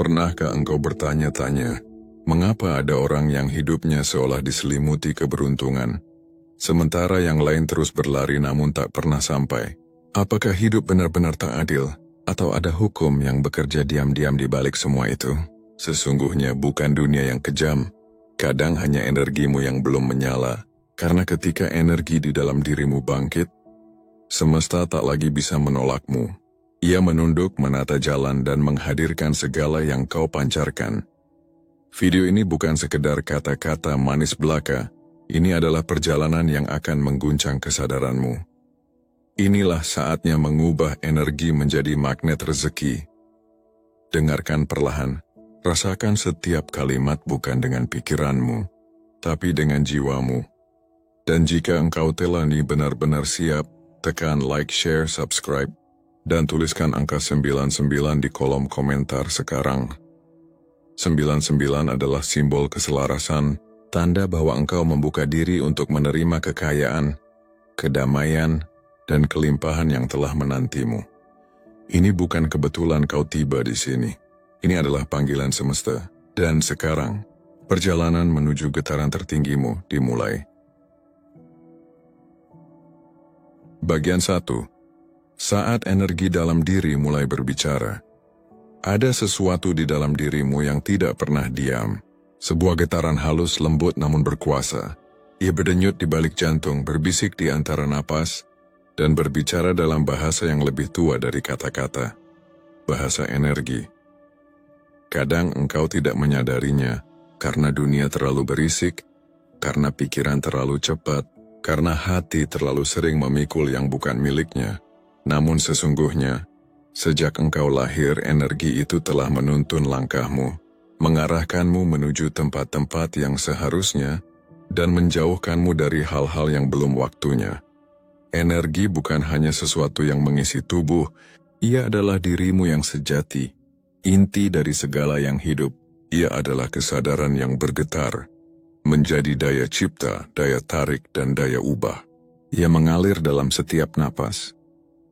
Pernahkah engkau bertanya-tanya, mengapa ada orang yang hidupnya seolah diselimuti keberuntungan, sementara yang lain terus berlari namun tak pernah sampai? Apakah hidup benar-benar tak adil, atau ada hukum yang bekerja diam-diam di balik semua itu? Sesungguhnya bukan dunia yang kejam, kadang hanya energimu yang belum menyala, karena ketika energi di dalam dirimu bangkit, semesta tak lagi bisa menolakmu. Ia menunduk, menata jalan, dan menghadirkan segala yang kau pancarkan. Video ini bukan sekedar kata-kata manis belaka, ini adalah perjalanan yang akan mengguncang kesadaranmu. Inilah saatnya mengubah energi menjadi magnet rezeki. Dengarkan perlahan, rasakan setiap kalimat bukan dengan pikiranmu, tapi dengan jiwamu. Dan jika engkau telah benar-benar siap, tekan like, share, subscribe, dan tuliskan angka 99 di kolom komentar sekarang. 99 adalah simbol keselarasan, tanda bahwa engkau membuka diri untuk menerima kekayaan, kedamaian, dan kelimpahan yang telah menantimu. Ini bukan kebetulan kau tiba di sini. Ini adalah panggilan semesta. Dan sekarang, perjalanan menuju getaran tertinggimu dimulai. Bagian 1. Saat energi dalam diri mulai berbicara. Ada sesuatu di dalam dirimu yang tidak pernah diam. Sebuah getaran halus, lembut namun berkuasa. Ia berdenyut di balik jantung, berbisik di antara napas, dan berbicara dalam bahasa yang lebih tua dari kata-kata. Bahasa energi. Kadang engkau tidak menyadarinya, karena dunia terlalu berisik, karena pikiran terlalu cepat, karena hati terlalu sering memikul yang bukan miliknya. Namun sesungguhnya, sejak engkau lahir, energi itu telah menuntun langkahmu, mengarahkanmu menuju tempat-tempat yang seharusnya, dan menjauhkanmu dari hal-hal yang belum waktunya. Energi bukan hanya sesuatu yang mengisi tubuh, ia adalah dirimu yang sejati, inti dari segala yang hidup. Ia adalah kesadaran yang bergetar, menjadi daya cipta, daya tarik, dan daya ubah. Ia mengalir dalam setiap napas.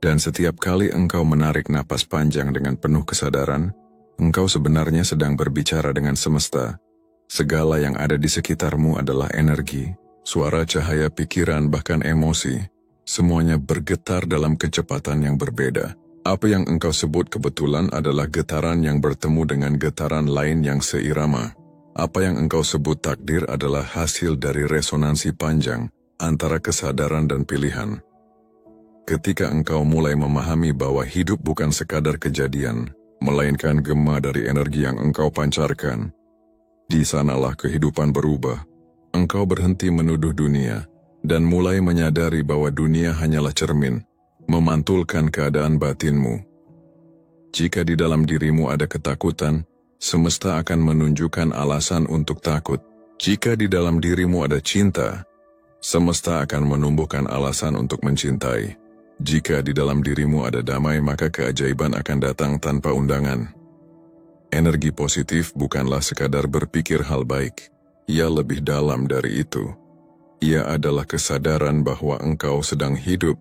Dan setiap kali engkau menarik napas panjang dengan penuh kesadaran, engkau sebenarnya sedang berbicara dengan semesta. Segala yang ada di sekitarmu adalah energi, suara, cahaya, pikiran, bahkan emosi. Semuanya bergetar dalam kecepatan yang berbeda. Apa yang engkau sebut kebetulan adalah getaran yang bertemu dengan getaran lain yang seirama. Apa yang engkau sebut takdir adalah hasil dari resonansi panjang antara kesadaran dan pilihan. Ketika engkau mulai memahami bahwa hidup bukan sekadar kejadian, melainkan gema dari energi yang engkau pancarkan, di sanalah kehidupan berubah. Engkau berhenti menuduh dunia, dan mulai menyadari bahwa dunia hanyalah cermin, memantulkan keadaan batinmu. Jika di dalam dirimu ada ketakutan, semesta akan menunjukkan alasan untuk takut. Jika di dalam dirimu ada cinta, semesta akan menumbuhkan alasan untuk mencintai. Jika di dalam dirimu ada damai, maka keajaiban akan datang tanpa undangan. Energi positif bukanlah sekadar berpikir hal baik. Ia lebih dalam dari itu. Ia adalah kesadaran bahwa engkau sedang hidup,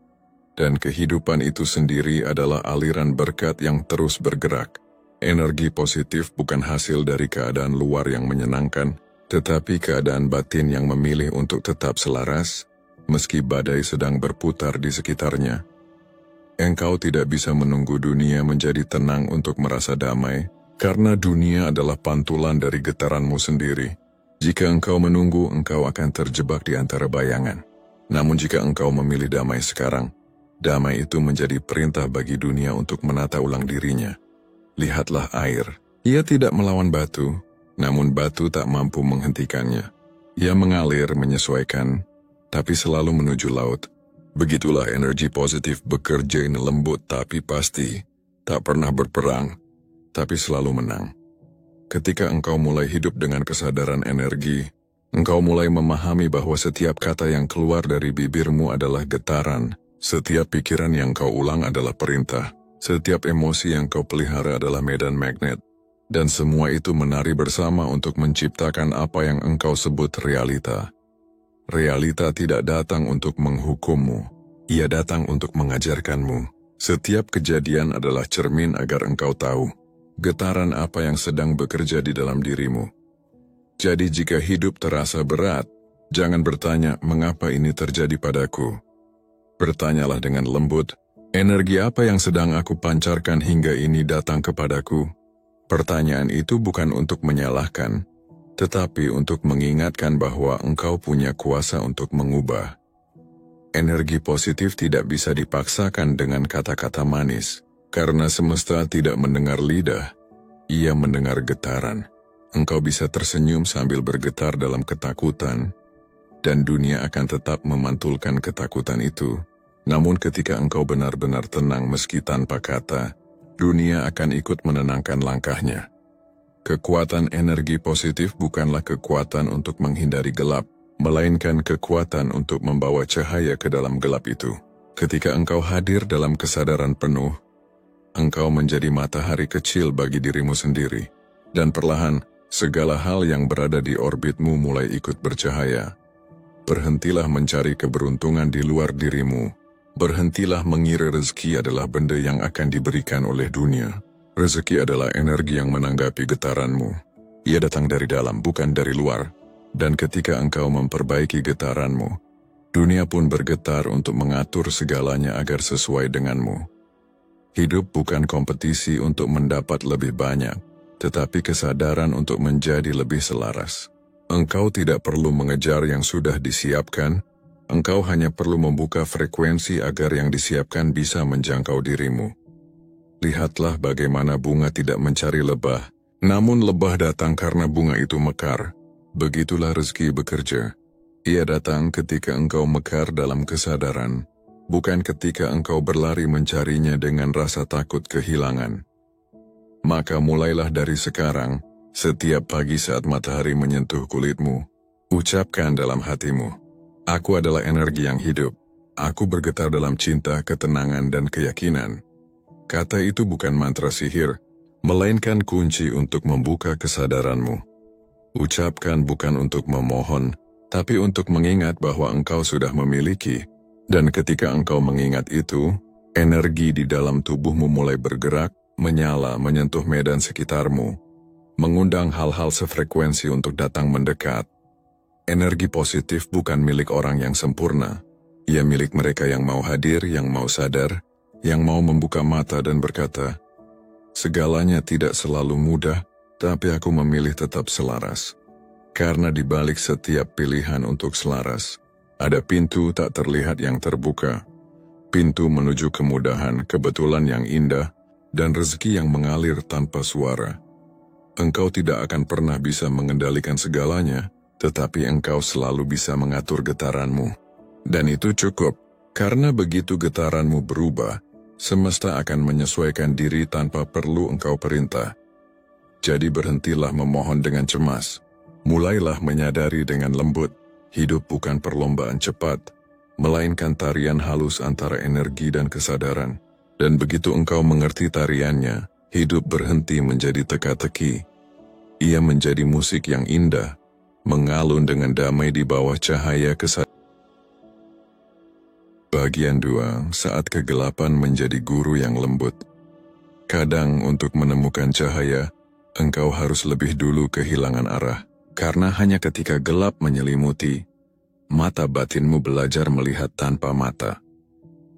dan kehidupan itu sendiri adalah aliran berkat yang terus bergerak. Energi positif bukan hasil dari keadaan luar yang menyenangkan, tetapi keadaan batin yang memilih untuk tetap selaras, meski badai sedang berputar di sekitarnya. Engkau tidak bisa menunggu dunia menjadi tenang untuk merasa damai, karena dunia adalah pantulan dari getaranmu sendiri. Jika engkau menunggu, engkau akan terjebak di antara bayangan. Namun jika engkau memilih damai sekarang, damai itu menjadi perintah bagi dunia untuk menata ulang dirinya. Lihatlah air. Ia tidak melawan batu, namun batu tak mampu menghentikannya. Ia mengalir, menyesuaikan, tapi selalu menuju laut. Begitulah energi positif bekerja, ini lembut tapi pasti, tak pernah berperang, tapi selalu menang. Ketika engkau mulai hidup dengan kesadaran energi, engkau mulai memahami bahwa setiap kata yang keluar dari bibirmu adalah getaran, setiap pikiran yang kau ulang adalah perintah, setiap emosi yang kau pelihara adalah medan magnet, dan semua itu menari bersama untuk menciptakan apa yang engkau sebut realita. Realita tidak datang untuk menghukummu, ia datang untuk mengajarkanmu. Setiap kejadian adalah cermin agar engkau tahu Getaran apa yang sedang bekerja di dalam dirimu? Jadi jika hidup terasa berat, jangan bertanya mengapa ini terjadi padaku. Bertanyalah dengan lembut, energi apa yang sedang aku pancarkan hingga ini datang kepadaku? Pertanyaan itu bukan untuk menyalahkan, tetapi untuk mengingatkan bahwa engkau punya kuasa untuk mengubah. Energi positif tidak bisa dipaksakan dengan kata-kata manis, karena semesta tidak mendengar lidah, ia mendengar getaran. Engkau bisa tersenyum sambil bergetar dalam ketakutan, dan dunia akan tetap memantulkan ketakutan itu. Namun ketika engkau benar-benar tenang meski tanpa kata, dunia akan ikut menenangkan langkahnya. Kekuatan energi positif bukanlah kekuatan untuk menghindari gelap, melainkan kekuatan untuk membawa cahaya ke dalam gelap itu. Ketika engkau hadir dalam kesadaran penuh, engkau menjadi matahari kecil bagi dirimu sendiri, dan perlahan, segala hal yang berada di orbitmu mulai ikut bercahaya. Berhentilah mencari keberuntungan di luar dirimu. Berhentilah mengira rezeki adalah benda yang akan diberikan oleh dunia. Rezeki adalah energi yang menanggapi getaranmu. Ia datang dari dalam, bukan dari luar. Dan ketika engkau memperbaiki getaranmu, dunia pun bergetar untuk mengatur segalanya agar sesuai denganmu. Hidup bukan kompetisi untuk mendapat lebih banyak, tetapi kesadaran untuk menjadi lebih selaras. Engkau tidak perlu mengejar yang sudah disiapkan, engkau hanya perlu membuka frekuensi agar yang disiapkan bisa menjangkau dirimu. Lihatlah bagaimana bunga tidak mencari lebah, namun lebah datang karena bunga itu mekar. Begitulah rezeki bekerja. Ia datang ketika engkau mekar dalam kesadaran, bukan ketika engkau berlari mencarinya dengan rasa takut kehilangan. Maka mulailah dari sekarang, setiap pagi saat matahari menyentuh kulitmu, ucapkan dalam hatimu, aku adalah energi yang hidup, aku bergetar dalam cinta, ketenangan, dan keyakinan. Kata itu bukan mantra sihir, melainkan kunci untuk membuka kesadaranmu. Ucapkan bukan untuk memohon, tapi untuk mengingat bahwa engkau sudah memiliki, dan ketika engkau mengingat itu, energi di dalam tubuhmu mulai bergerak, menyala, menyentuh medan sekitarmu, mengundang hal-hal sefrekuensi untuk datang mendekat. Energi positif bukan milik orang yang sempurna. Ia milik mereka yang mau hadir, yang mau sadar, yang mau membuka mata dan berkata, segalanya tidak selalu mudah, tapi aku memilih tetap selaras. Karena di balik setiap pilihan untuk selaras, ada pintu tak terlihat yang terbuka. Pintu menuju kemudahan, kebetulan yang indah, dan rezeki yang mengalir tanpa suara. Engkau tidak akan pernah bisa mengendalikan segalanya, tetapi engkau selalu bisa mengatur getaranmu. Dan itu cukup, karena begitu getaranmu berubah, semesta akan menyesuaikan diri tanpa perlu engkau perintah. Jadi berhentilah memohon dengan cemas. Mulailah menyadari dengan lembut, hidup bukan perlombaan cepat, melainkan tarian halus antara energi dan kesadaran. Dan begitu engkau mengerti tariannya, hidup berhenti menjadi teka-teki. Ia menjadi musik yang indah, mengalun dengan damai di bawah cahaya kesadaran. Bagian 2, saat kegelapan menjadi guru yang lembut. Kadang untuk menemukan cahaya, engkau harus lebih dulu kehilangan arah. Karena hanya ketika gelap menyelimuti, mata batinmu belajar melihat tanpa mata.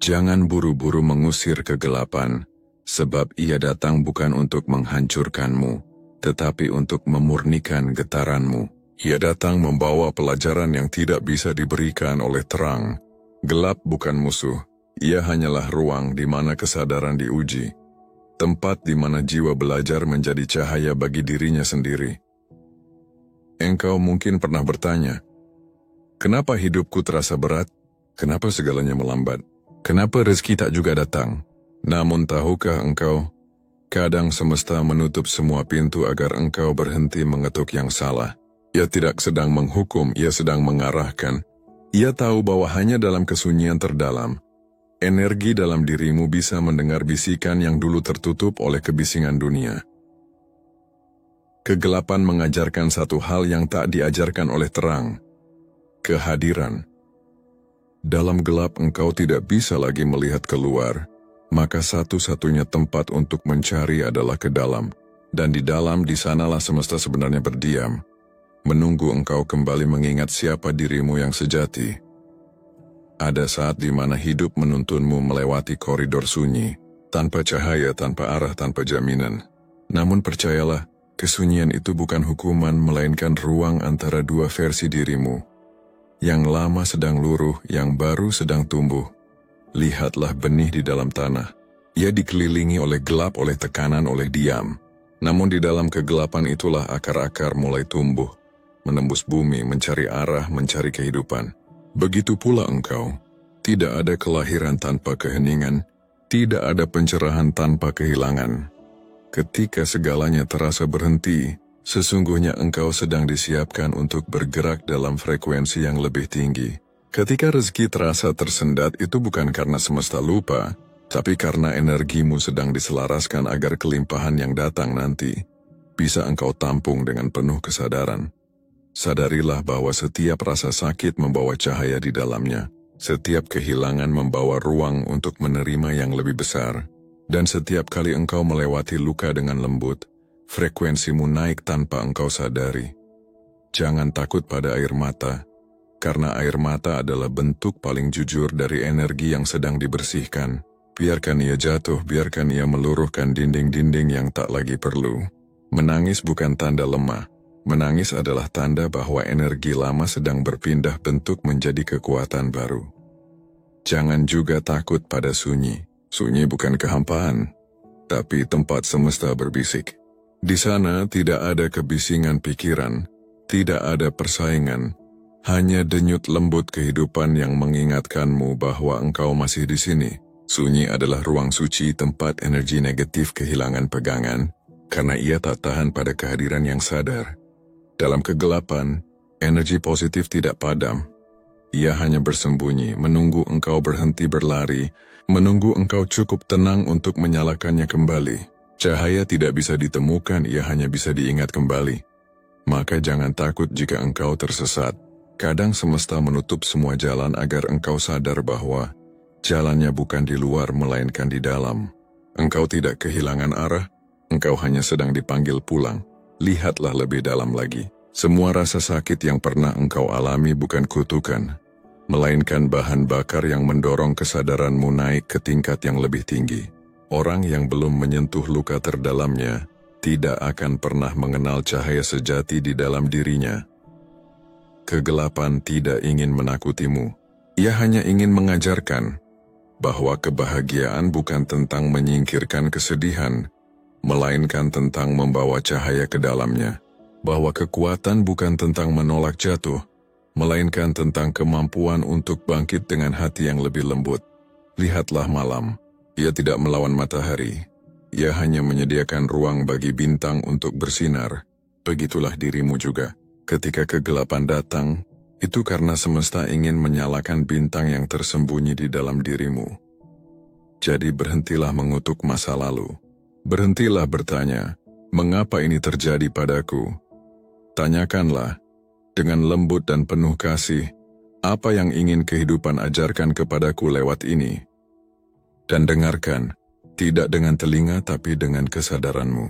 Jangan buru-buru mengusir kegelapan, sebab ia datang bukan untuk menghancurkanmu, tetapi untuk memurnikan getaranmu. Ia datang membawa pelajaran yang tidak bisa diberikan oleh terang. Gelap bukan musuh, ia hanyalah ruang di mana kesadaran diuji. Tempat di mana jiwa belajar menjadi cahaya bagi dirinya sendiri. Engkau mungkin pernah bertanya, kenapa hidupku terasa berat? Kenapa segalanya melambat? Kenapa rezeki tak juga datang? Namun tahukah engkau, kadang semesta menutup semua pintu agar engkau berhenti mengetuk yang salah. Ia tidak sedang menghukum, ia sedang mengarahkan. Ia tahu bahwa hanya dalam kesunyian terdalam, energi dalam dirimu bisa mendengar bisikan yang dulu tertutup oleh kebisingan dunia. Kegelapan mengajarkan satu hal yang tak diajarkan oleh terang, kehadiran. Dalam gelap engkau tidak bisa lagi melihat keluar, maka satu-satunya tempat untuk mencari adalah ke dalam. Dan di sanalah semesta sebenarnya berdiam, menunggu engkau kembali mengingat siapa dirimu yang sejati. Ada saat di mana hidup menuntunmu melewati koridor sunyi, tanpa cahaya, tanpa arah, tanpa jaminan. Namun percayalah, kesunyian itu bukan hukuman, melainkan ruang antara dua versi dirimu. Yang lama sedang luruh, yang baru sedang tumbuh. Lihatlah benih di dalam tanah. Ia dikelilingi oleh gelap, oleh tekanan, oleh diam. Namun di dalam kegelapan itulah akar-akar mulai tumbuh, menembus bumi, mencari arah, mencari kehidupan. Begitu pula engkau. Tidak ada kelahiran tanpa keheningan, tidak ada pencerahan tanpa kehilangan. Ketika segalanya terasa berhenti, sesungguhnya engkau sedang disiapkan untuk bergerak dalam frekuensi yang lebih tinggi. Ketika rezeki terasa tersendat, itu bukan karena semesta lupa, tapi karena energimu sedang diselaraskan agar kelimpahan yang datang nanti bisa engkau tampung dengan penuh kesadaran. Sadarilah bahwa setiap rasa sakit membawa cahaya di dalamnya, setiap kehilangan membawa ruang untuk menerima yang lebih besar, dan setiap kali engkau melewati luka dengan lembut, frekuensimu naik tanpa engkau sadari. Jangan takut pada air mata, karena air mata adalah bentuk paling jujur dari energi yang sedang dibersihkan. Biarkan ia jatuh, biarkan ia meluruhkan dinding-dinding yang tak lagi perlu. Menangis bukan tanda lemah. Menangis adalah tanda bahwa energi lama sedang berpindah bentuk menjadi kekuatan baru. Jangan juga takut pada sunyi. Sunyi bukan kehampaan, tapi tempat semesta berbisik. Di sana tidak ada kebisingan pikiran, tidak ada persaingan, hanya denyut lembut kehidupan yang mengingatkanmu bahwa engkau masih di sini. Sunyi adalah ruang suci, tempat energi negatif kehilangan pegangan, karena ia tak tahan pada kehadiran yang sadar. Dalam kegelapan, energi positif tidak padam. Ia hanya bersembunyi, menunggu engkau berhenti berlari, menunggu engkau cukup tenang untuk menyalakannya kembali. Cahaya tidak bisa ditemukan, ia hanya bisa diingat kembali. Maka jangan takut jika engkau tersesat. Kadang semesta menutup semua jalan agar engkau sadar bahwa jalannya bukan di luar melainkan di dalam. Engkau tidak kehilangan arah, engkau hanya sedang dipanggil pulang. Lihatlah lebih dalam lagi. Semua rasa sakit yang pernah engkau alami bukan kutukan, melainkan bahan bakar yang mendorong kesadaranmu naik ke tingkat yang lebih tinggi. Orang yang belum menyentuh luka terdalamnya tidak akan pernah mengenal cahaya sejati di dalam dirinya. Kegelapan tidak ingin menakutimu. Ia hanya ingin mengajarkan bahwa kebahagiaan bukan tentang menyingkirkan kesedihan, melainkan tentang membawa cahaya ke dalamnya. Bahwa kekuatan bukan tentang menolak jatuh, melainkan tentang kemampuan untuk bangkit dengan hati yang lebih lembut. Lihatlah malam, ia tidak melawan matahari. Ia hanya menyediakan ruang bagi bintang untuk bersinar. Begitulah dirimu juga. Ketika kegelapan datang, itu karena semesta ingin menyalakan bintang yang tersembunyi di dalam dirimu. Jadi berhentilah mengutuk masa lalu. Berhentilah bertanya, mengapa ini terjadi padaku? Tanyakanlah, dengan lembut dan penuh kasih, apa yang ingin kehidupan ajarkan kepadaku lewat ini? Dan dengarkan, tidak dengan telinga tapi dengan kesadaranmu.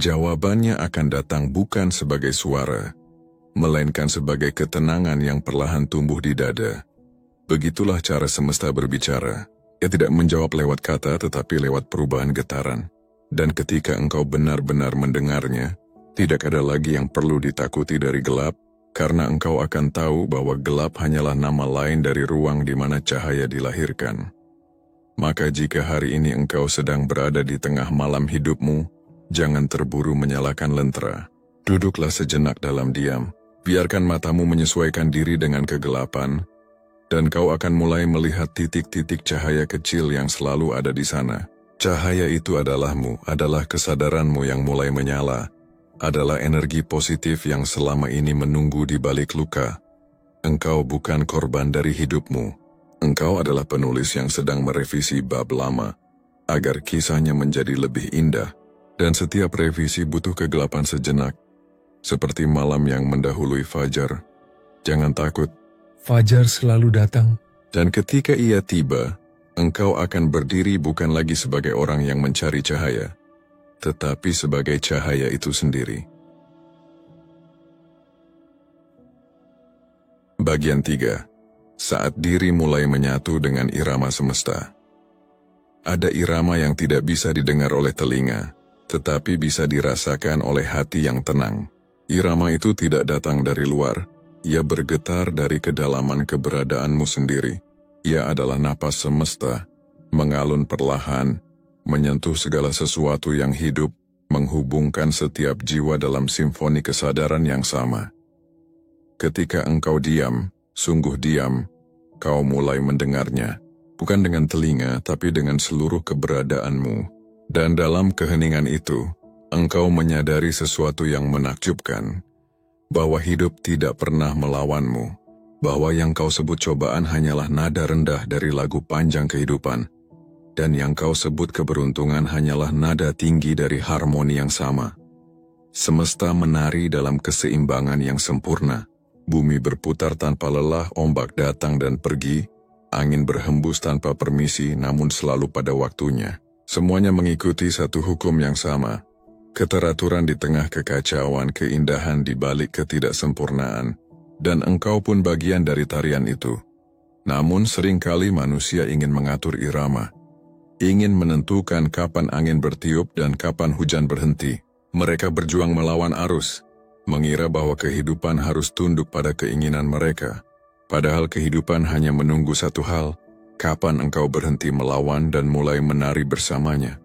Jawabannya akan datang bukan sebagai suara, melainkan sebagai ketenangan yang perlahan tumbuh di dada. Begitulah cara semesta berbicara. Ia tidak menjawab lewat kata tetapi lewat perubahan getaran. Dan ketika engkau benar-benar mendengarnya, tidak ada lagi yang perlu ditakuti dari gelap, karena engkau akan tahu bahwa gelap hanyalah nama lain dari ruang di mana cahaya dilahirkan. Maka jika hari ini engkau sedang berada di tengah malam hidupmu, jangan terburu menyalakan lentera. Duduklah sejenak dalam diam. Biarkan matamu menyesuaikan diri dengan kegelapan, dan kau akan mulai melihat titik-titik cahaya kecil yang selalu ada di sana. Cahaya itu adalahmu, adalah kesadaranmu yang mulai menyala, adalah energi positif yang selama ini menunggu di balik luka. Engkau bukan korban dari hidupmu. Engkau adalah penulis yang sedang merevisi bab lama, agar kisahnya menjadi lebih indah, dan setiap revisi butuh kegelapan sejenak. Seperti malam yang mendahului fajar. Jangan takut. Fajar selalu datang. Dan ketika ia tiba, engkau akan berdiri bukan lagi sebagai orang yang mencari cahaya, tetapi sebagai cahaya itu sendiri. Bagian 3. Saat diri mulai menyatu dengan irama semesta. Ada irama yang tidak bisa didengar oleh telinga, tetapi bisa dirasakan oleh hati yang tenang. Irama itu tidak datang dari luar, ia bergetar dari kedalaman keberadaanmu sendiri. Ia adalah napas semesta, mengalun perlahan, menyentuh segala sesuatu yang hidup, menghubungkan setiap jiwa dalam simfoni kesadaran yang sama. Ketika engkau diam, sungguh diam, kau mulai mendengarnya, bukan dengan telinga tapi dengan seluruh keberadaanmu. Dan dalam keheningan itu, engkau menyadari sesuatu yang menakjubkan, bahwa hidup tidak pernah melawanmu, bahwa yang kau sebut cobaan hanyalah nada rendah dari lagu panjang kehidupan, dan yang kau sebut keberuntungan hanyalah nada tinggi dari harmoni yang sama. Semesta menari dalam keseimbangan yang sempurna. Bumi berputar tanpa lelah, ombak datang dan pergi, angin berhembus tanpa permisi namun selalu pada waktunya. Semuanya mengikuti satu hukum yang sama. Keteraturan di tengah kekacauan, keindahan di balik ketidaksempurnaan, dan engkau pun bagian dari tarian itu. Namun seringkali manusia ingin mengatur irama, ingin menentukan kapan angin bertiup dan kapan hujan berhenti. Mereka berjuang melawan arus, mengira bahwa kehidupan harus tunduk pada keinginan mereka. Padahal kehidupan hanya menunggu satu hal, kapan engkau berhenti melawan dan mulai menari bersamanya.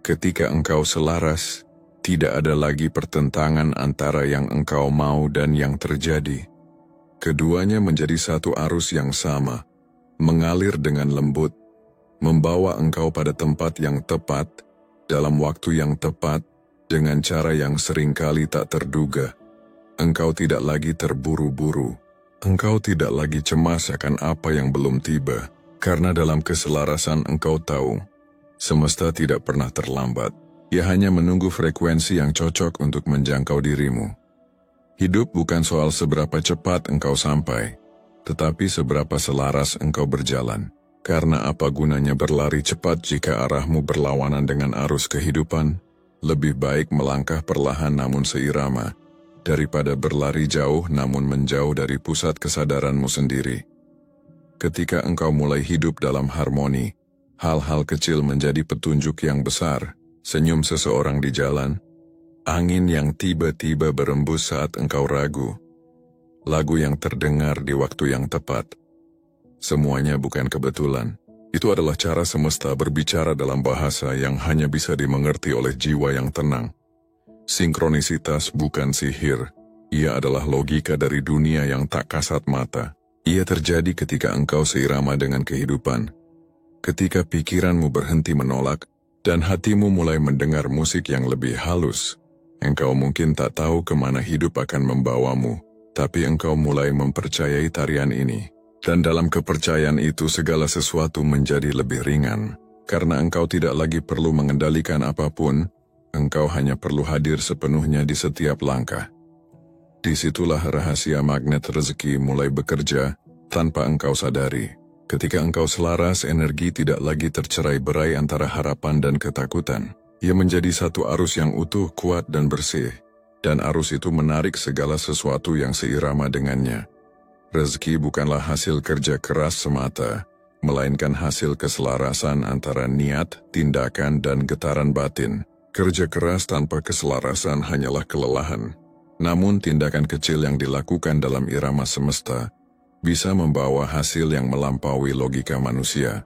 Ketika engkau selaras, tidak ada lagi pertentangan antara yang engkau mau dan yang terjadi. Keduanya menjadi satu arus yang sama, mengalir dengan lembut, membawa engkau pada tempat yang tepat, dalam waktu yang tepat, dengan cara yang seringkali tak terduga. Engkau tidak lagi terburu-buru. Engkau tidak lagi cemas akan apa yang belum tiba, karena dalam keselarasan engkau tahu, semesta tidak pernah terlambat. Ia hanya menunggu frekuensi yang cocok untuk menjangkau dirimu. Hidup bukan soal seberapa cepat engkau sampai, tetapi seberapa selaras engkau berjalan. Karena apa gunanya berlari cepat jika arahmu berlawanan dengan arus kehidupan? Lebih baik melangkah perlahan namun seirama, daripada berlari jauh namun menjauh dari pusat kesadaranmu sendiri. Ketika engkau mulai hidup dalam harmoni, hal-hal kecil menjadi petunjuk yang besar. Senyum seseorang di jalan, angin yang tiba-tiba berembus saat engkau ragu, lagu yang terdengar di waktu yang tepat. Semuanya bukan kebetulan. Itu adalah cara semesta berbicara dalam bahasa yang hanya bisa dimengerti oleh jiwa yang tenang. Sinkronisitas bukan sihir. Ia adalah logika dari dunia yang tak kasat mata. Ia terjadi ketika engkau seirama dengan kehidupan. Ketika pikiranmu berhenti menolak, dan hatimu mulai mendengar musik yang lebih halus. Engkau mungkin tak tahu kemana hidup akan membawamu, tapi engkau mulai mempercayai tarian ini. Dan dalam kepercayaan itu segala sesuatu menjadi lebih ringan. Karena engkau tidak lagi perlu mengendalikan apapun, engkau hanya perlu hadir sepenuhnya di setiap langkah. Disitulah rahasia magnet rezeki mulai bekerja tanpa engkau sadari. Ketika engkau selaras, energi tidak lagi tercerai-berai antara harapan dan ketakutan. Ia menjadi satu arus yang utuh, kuat dan bersih. Dan arus itu menarik segala sesuatu yang seirama dengannya. Rezeki bukanlah hasil kerja keras semata, melainkan hasil keselarasan antara niat, tindakan, dan getaran batin. Kerja keras tanpa keselarasan hanyalah kelelahan. Namun tindakan kecil yang dilakukan dalam irama semesta bisa membawa hasil yang melampaui logika manusia.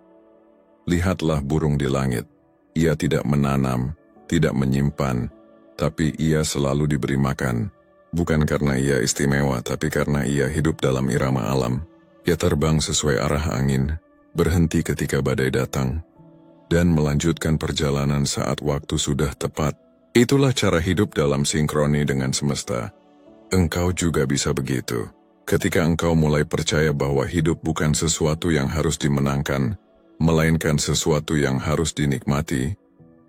Lihatlah burung di langit. Ia tidak menanam, tidak menyimpan, tapi ia selalu diberi makan. Bukan karena ia istimewa, tapi karena ia hidup dalam irama alam. Ia terbang sesuai arah angin, berhenti ketika badai datang, dan melanjutkan perjalanan saat waktu sudah tepat. Itulah cara hidup dalam sinkroni dengan semesta. Engkau juga bisa begitu. Ketika engkau mulai percaya bahwa hidup bukan sesuatu yang harus dimenangkan, melainkan sesuatu yang harus dinikmati,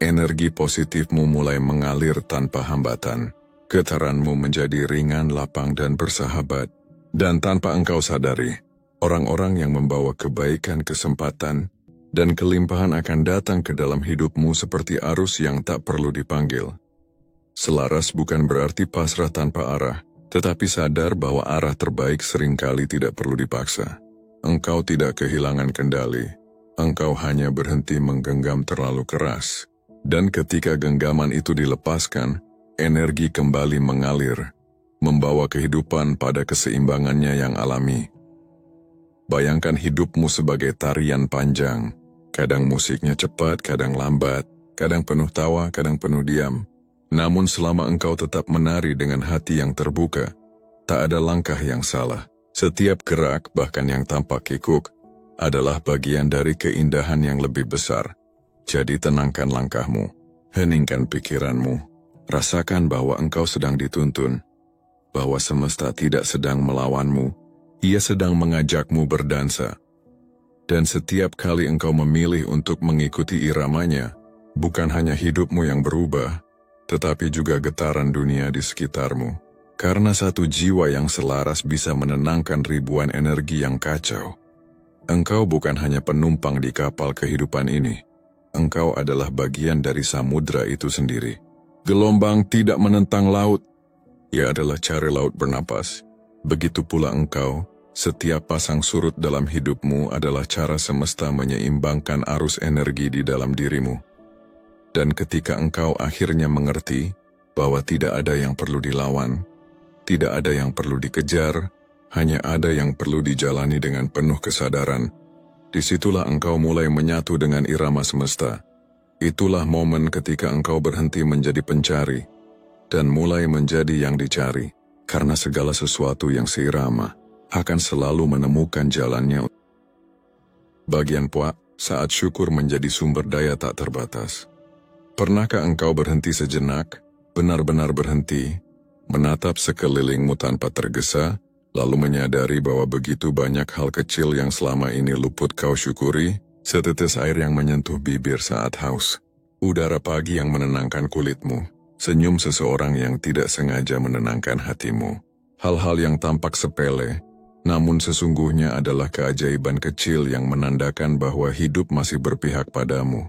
energi positifmu mulai mengalir tanpa hambatan. Getaranmu menjadi ringan, lapang, dan bersahabat. Dan tanpa engkau sadari, orang-orang yang membawa kebaikan, kesempatan, dan kelimpahan akan datang ke dalam hidupmu seperti arus yang tak perlu dipanggil. Selaras bukan berarti pasrah tanpa arah, tetapi sadar bahwa arah terbaik seringkali tidak perlu dipaksa. Engkau tidak kehilangan kendali, engkau hanya berhenti menggenggam terlalu keras. Dan ketika genggaman itu dilepaskan, energi kembali mengalir, membawa kehidupan pada keseimbangannya yang alami. Bayangkan hidupmu sebagai tarian panjang. Kadang musiknya cepat, kadang lambat, kadang penuh tawa, kadang penuh diam. Namun selama engkau tetap menari dengan hati yang terbuka, tak ada langkah yang salah. Setiap gerak, bahkan yang tampak kikuk, adalah bagian dari keindahan yang lebih besar. Jadi tenangkan langkahmu, heningkan pikiranmu, rasakan bahwa engkau sedang dituntun, bahwa semesta tidak sedang melawanmu, ia sedang mengajakmu berdansa. Dan setiap kali engkau memilih untuk mengikuti iramanya, bukan hanya hidupmu yang berubah, tetapi juga getaran dunia di sekitarmu. Karena satu jiwa yang selaras bisa menenangkan ribuan energi yang kacau. Engkau bukan hanya penumpang di kapal kehidupan ini. Engkau adalah bagian dari samudra itu sendiri. Gelombang tidak menentang laut. Ia adalah cara laut bernapas. Begitu pula engkau, setiap pasang surut dalam hidupmu adalah cara semesta menyeimbangkan arus energi di dalam dirimu. Dan ketika engkau akhirnya mengerti bahwa tidak ada yang perlu dilawan, tidak ada yang perlu dikejar, hanya ada yang perlu dijalani dengan penuh kesadaran, disitulah engkau mulai menyatu dengan irama semesta. Itulah momen ketika engkau berhenti menjadi pencari dan mulai menjadi yang dicari, karena segala sesuatu yang seirama akan selalu menemukan jalannya. Bagian puak, saat syukur menjadi sumber daya tak terbatas. Pernahkah engkau berhenti sejenak, benar-benar berhenti, menatap sekelilingmu tanpa tergesa, lalu menyadari bahwa begitu banyak hal kecil yang selama ini luput kau syukuri, setetes air yang menyentuh bibir saat haus, udara pagi yang menenangkan kulitmu, senyum seseorang yang tidak sengaja menenangkan hatimu. Hal-hal yang tampak sepele, namun sesungguhnya adalah keajaiban kecil yang menandakan bahwa hidup masih berpihak padamu.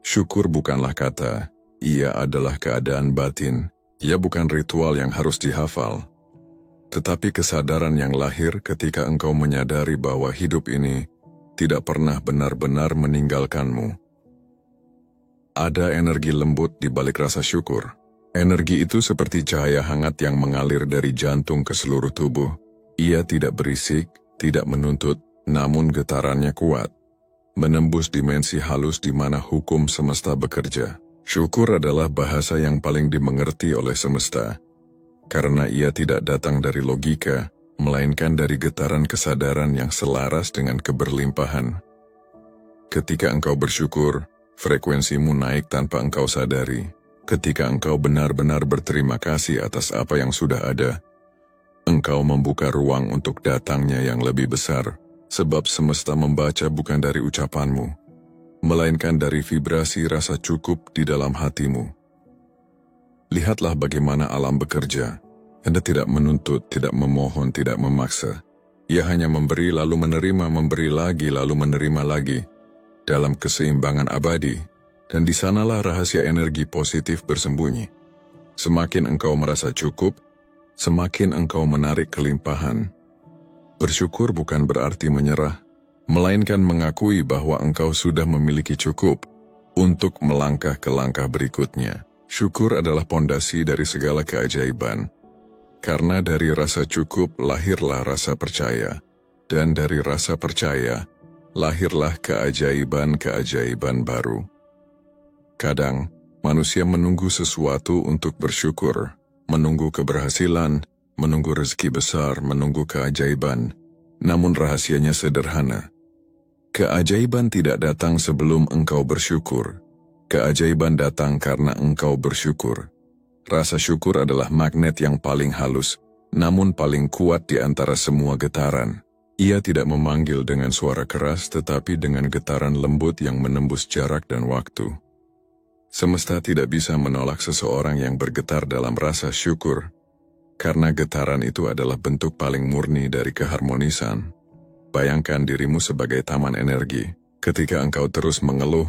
Syukur bukanlah kata, ia adalah keadaan batin, ia bukan ritual yang harus dihafal. Tetapi kesadaran yang lahir ketika engkau menyadari bahwa hidup ini tidak pernah benar-benar meninggalkanmu. Ada energi lembut di balik rasa syukur. Energi itu seperti cahaya hangat yang mengalir dari jantung ke seluruh tubuh. Ia tidak berisik, tidak menuntut, namun getarannya kuat. Menembus dimensi halus di mana hukum semesta bekerja. Syukur adalah bahasa yang paling dimengerti oleh semesta. Karena ia tidak datang dari logika, melainkan dari getaran kesadaran yang selaras dengan keberlimpahan. Ketika engkau bersyukur, frekuensimu naik tanpa engkau sadari. Ketika engkau benar-benar berterima kasih atas apa yang sudah ada, engkau membuka ruang untuk datangnya yang lebih besar, sebab semesta membaca bukan dari ucapanmu, melainkan dari vibrasi rasa cukup di dalam hatimu. Lihatlah bagaimana alam bekerja. Anda tidak menuntut, tidak memohon, tidak memaksa. Ia hanya memberi lalu menerima, memberi lagi lalu menerima lagi, dalam keseimbangan abadi, dan di sanalah rahasia energi positif bersembunyi. Semakin engkau merasa cukup, semakin engkau menarik kelimpahan. Bersyukur bukan berarti menyerah, melainkan mengakui bahwa engkau sudah memiliki cukup untuk melangkah ke langkah berikutnya. Syukur adalah pondasi dari segala keajaiban. Karena dari rasa cukup lahirlah rasa percaya, dan dari rasa percaya lahirlah keajaiban-keajaiban baru. Kadang, manusia menunggu sesuatu untuk bersyukur, menunggu keberhasilan, menunggu rezeki besar, menunggu keajaiban. Namun rahasianya sederhana. Keajaiban tidak datang sebelum engkau bersyukur. Keajaiban datang karena engkau bersyukur. Rasa syukur adalah magnet yang paling halus, namun paling kuat di antara semua getaran. Ia tidak memanggil dengan suara keras tetapi dengan getaran lembut yang menembus jarak dan waktu. Semesta tidak bisa menolak seseorang yang bergetar dalam rasa syukur, karena getaran itu adalah bentuk paling murni dari keharmonisan. Bayangkan dirimu sebagai taman energi. Ketika engkau terus mengeluh,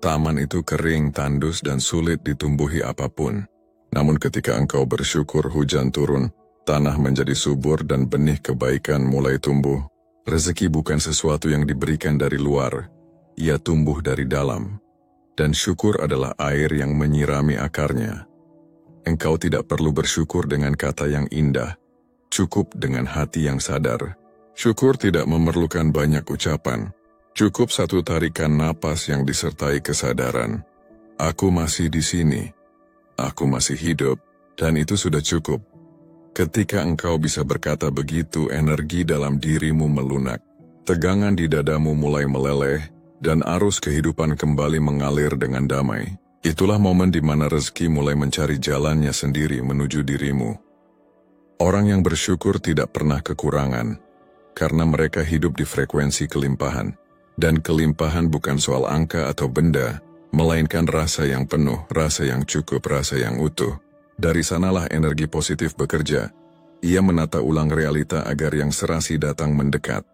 taman itu kering, tandus, dan sulit ditumbuhi apapun. Namun ketika engkau bersyukur hujan turun, tanah menjadi subur dan benih kebaikan mulai tumbuh. Rezeki bukan sesuatu yang diberikan dari luar, ia tumbuh dari dalam. Dan syukur adalah air yang menyirami akarnya. Engkau tidak perlu bersyukur dengan kata yang indah, cukup dengan hati yang sadar. Syukur tidak memerlukan banyak ucapan, cukup satu tarikan napas yang disertai kesadaran. Aku masih di sini, aku masih hidup, dan itu sudah cukup. Ketika engkau bisa berkata begitu, energi dalam dirimu melunak, tegangan di dadamu mulai meleleh, dan arus kehidupan kembali mengalir dengan damai. Itulah momen di mana rezeki mulai mencari jalannya sendiri menuju dirimu. Orang yang bersyukur tidak pernah kekurangan, karena mereka hidup di frekuensi kelimpahan. Dan kelimpahan bukan soal angka atau benda, melainkan rasa yang penuh, rasa yang cukup, rasa yang utuh. Dari sanalah energi positif bekerja. Ia menata ulang realita agar yang serasi datang mendekat.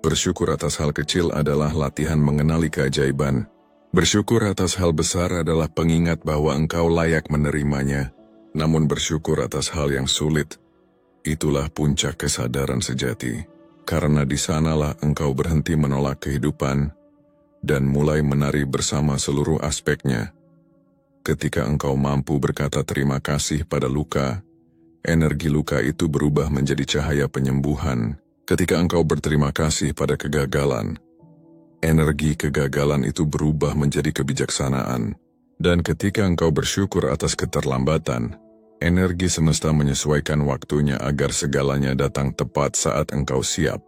Bersyukur atas hal kecil adalah latihan mengenali keajaiban. Bersyukur atas hal besar adalah pengingat bahwa engkau layak menerimanya. Namun bersyukur atas hal yang sulit, itulah puncak kesadaran sejati. Karena di sanalah engkau berhenti menolak kehidupan dan mulai menari bersama seluruh aspeknya. Ketika engkau mampu berkata terima kasih pada luka, energi luka itu berubah menjadi cahaya penyembuhan. Ketika engkau berterima kasih pada kegagalan, energi kegagalan itu berubah menjadi kebijaksanaan. Dan ketika engkau bersyukur atas keterlambatan, energi semesta menyesuaikan waktunya agar segalanya datang tepat saat engkau siap.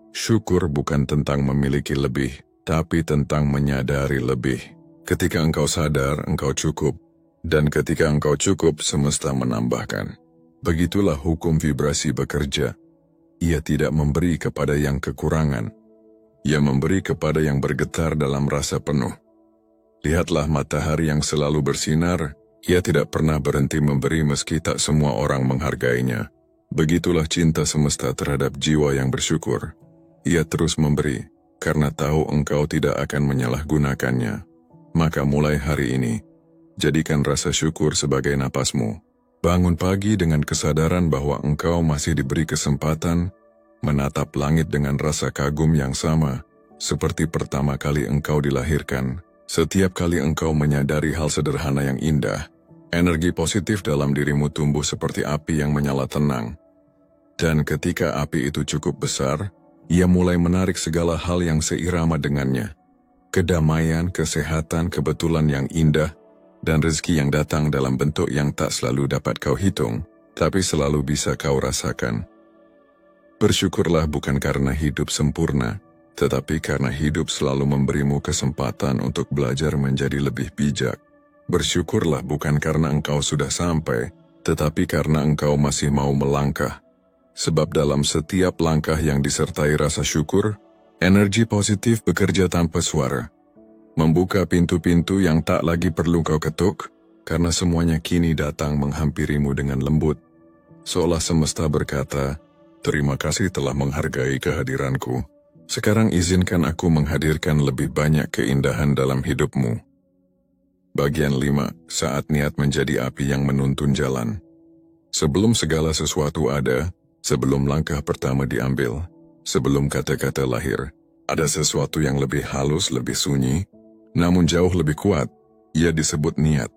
Syukur bukan tentang memiliki lebih, tapi tentang menyadari lebih. Ketika engkau sadar, engkau cukup. Dan ketika engkau cukup, semesta menambahkan. Begitulah hukum vibrasi bekerja. Ia tidak memberi kepada yang kekurangan. Ia memberi kepada yang bergetar dalam rasa penuh. Lihatlah matahari yang selalu bersinar. Ia tidak pernah berhenti memberi meski tak semua orang menghargainya. Begitulah cinta semesta terhadap jiwa yang bersyukur. Ia terus memberi, karena tahu engkau tidak akan menyalahgunakannya. Maka mulai hari ini, jadikan rasa syukur sebagai napasmu. Bangun pagi dengan kesadaran bahwa engkau masih diberi kesempatan menatap langit dengan rasa kagum yang sama, seperti pertama kali engkau dilahirkan. Setiap kali engkau menyadari hal sederhana yang indah, energi positif dalam dirimu tumbuh seperti api yang menyala tenang. Dan ketika api itu cukup besar, ia mulai menarik segala hal yang seirama dengannya. Kedamaian, kesehatan, kebetulan yang indah, dan rezeki yang datang dalam bentuk yang tak selalu dapat kau hitung, tapi selalu bisa kau rasakan. Bersyukurlah bukan karena hidup sempurna, tetapi karena hidup selalu memberimu kesempatan untuk belajar menjadi lebih bijak. Bersyukurlah bukan karena engkau sudah sampai, tetapi karena engkau masih mau melangkah. Sebab dalam setiap langkah yang disertai rasa syukur, energi positif bekerja tanpa suara. Membuka pintu-pintu yang tak lagi perlu kau ketuk, karena semuanya kini datang menghampirimu dengan lembut. Seolah semesta berkata, terima kasih telah menghargai kehadiranku. Sekarang izinkan aku menghadirkan lebih banyak keindahan dalam hidupmu. Bagian 5. Saat niat menjadi api yang menuntun jalan. Sebelum segala sesuatu ada, sebelum langkah pertama diambil, sebelum kata-kata lahir, ada sesuatu yang lebih halus, lebih sunyi, namun jauh lebih kuat. Ia disebut niat.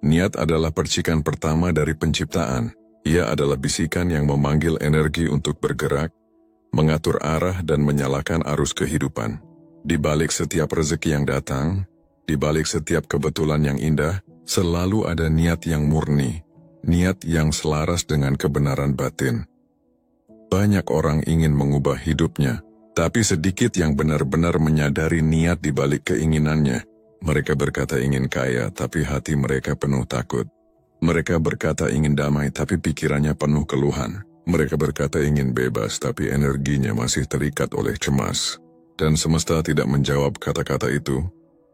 Niat adalah percikan pertama dari penciptaan. Ia adalah bisikan yang memanggil energi untuk bergerak, mengatur arah dan menyalakan arus kehidupan. Di balik setiap rezeki yang datang, di balik setiap kebetulan yang indah, selalu ada niat yang murni, niat yang selaras dengan kebenaran batin. Banyak orang ingin mengubah hidupnya, tapi sedikit yang benar-benar menyadari niat di balik keinginannya. Mereka berkata ingin kaya, tapi hati mereka penuh takut. Mereka berkata ingin damai, tapi pikirannya penuh keluhan. Mereka berkata ingin bebas, tapi energinya masih terikat oleh cemas. Dan semesta tidak menjawab kata-kata itu.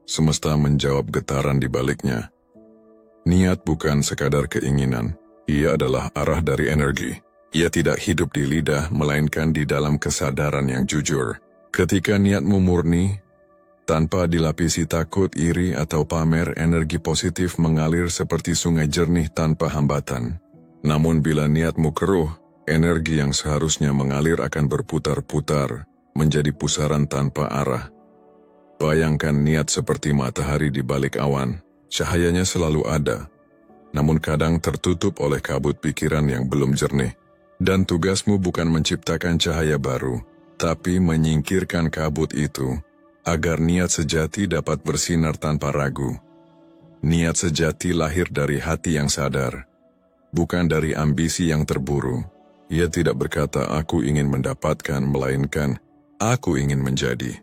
Semesta menjawab getaran di baliknya. Niat bukan sekadar keinginan. Ia adalah arah dari energi. Ia tidak hidup di lidah, melainkan di dalam kesadaran yang jujur. Ketika niatmu murni, Tanpa dilapisi takut, iri, atau pamer, energi positif mengalir seperti sungai jernih tanpa hambatan. Namun bila niatmu keruh, energi yang seharusnya mengalir akan berputar-putar, menjadi pusaran tanpa arah. Bayangkan niat seperti matahari di balik awan, cahayanya selalu ada, namun kadang tertutup oleh kabut pikiran yang belum jernih. Dan tugasmu bukan menciptakan cahaya baru, tapi menyingkirkan kabut itu, agar niat sejati dapat bersinar tanpa ragu. Niat sejati lahir dari hati yang sadar, bukan dari ambisi yang terburu. Ia tidak berkata, "Aku ingin mendapatkan," melainkan, "Aku ingin menjadi."